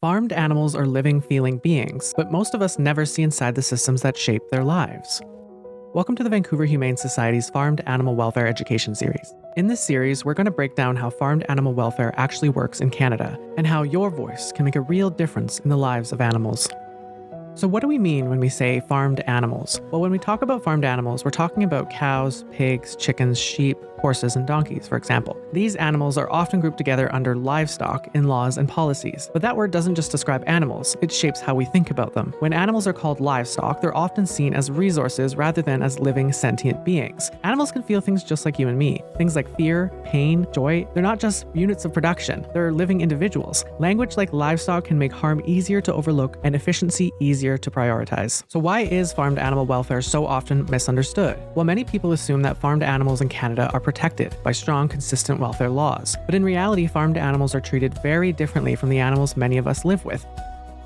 Farmed animals are living, feeling beings, but most of us never see inside the systems that shape their lives. Welcome to the Vancouver Humane Society's Farmed Animal Welfare Education Series. In this series, we're going to break down how farmed animal welfare actually works in Canada, and how your voice can make a real difference in the lives of animals. So what do we mean when we say farmed animals? Well, when we talk about farmed animals, we're talking about cows, pigs, chickens, sheep, horses, and donkeys, for example. These animals are often grouped together under livestock in laws and policies. But that word doesn't just describe animals, it shapes how we think about them. When animals are called livestock, they're often seen as resources rather than as living sentient beings. Animals can feel things just like you and me. Things like fear, pain, joy, they're not just units of production, they're living individuals. Language like livestock can make harm easier to overlook and efficiency easier to prioritize. So why is farmed animal welfare so often misunderstood? Well, many people assume that farmed animals in Canada are protected by strong, consistent welfare laws. But in reality, farmed animals are treated very differently from the animals many of us live with.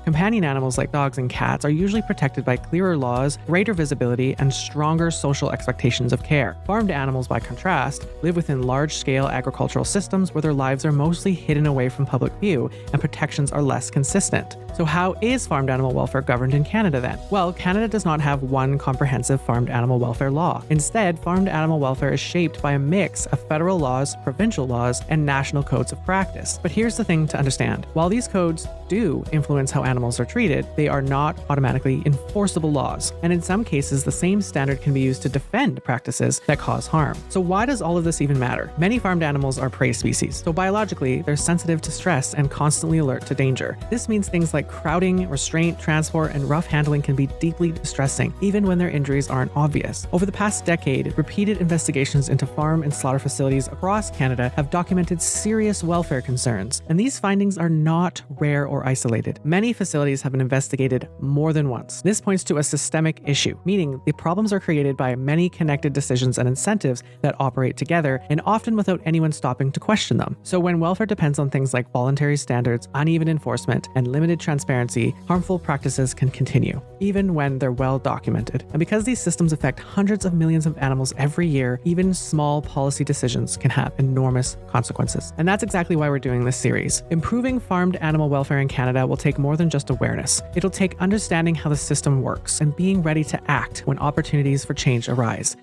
Companion animals like dogs and cats are usually protected by clearer laws, greater visibility, and stronger social expectations of care. Farmed animals, by contrast, live within large-scale agricultural systems where their lives are mostly hidden away from public view and protections are less consistent. So how is farmed animal welfare governed in Canada then? Well, Canada does not have one comprehensive farmed animal welfare law. Instead, farmed animal welfare is shaped by a mix of federal laws, provincial laws, and national codes of practice. But here's the thing to understand. While these codes do influence how animals are treated, they are not automatically enforceable laws. And in some cases, the same standard can be used to defend practices that cause harm. So why does all of this even matter? Many farmed animals are prey species, so biologically, they're sensitive to stress and constantly alert to danger. This means things like crowding, restraint, transport, and rough handling can be deeply distressing, even when their injuries aren't obvious. Over the past decade, repeated investigations into farm and slaughter facilities across Canada have documented serious welfare concerns, and these findings are not rare or isolated. Many facilities have been investigated more than once. This points to a systemic issue, meaning the problems are created by many connected decisions and incentives that operate together, and often without anyone stopping to question them. So when welfare depends on things like voluntary standards, uneven enforcement, and limited transparency, harmful practices can continue, even when they're well documented. And because these systems affect hundreds of millions of animals every year, even small policy decisions can have enormous consequences. And that's exactly why we're doing this series. Improving farmed animal welfare in Canada will take more than just awareness. It'll take understanding how the system works and being ready to act when opportunities for change arise.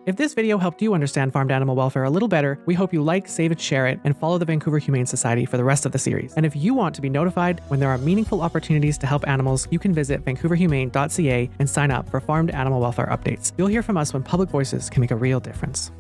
If this video helped you understand farmed animal welfare a little better, we hope you like, save it, share it, and follow the Vancouver Humane Society for the rest of the series. And if you want to be notified when there are meaningful opportunities to help animals, you can visit vancouverhumane.ca and sign up for farmed animal welfare updates. You'll hear from us when public voices can make a real difference.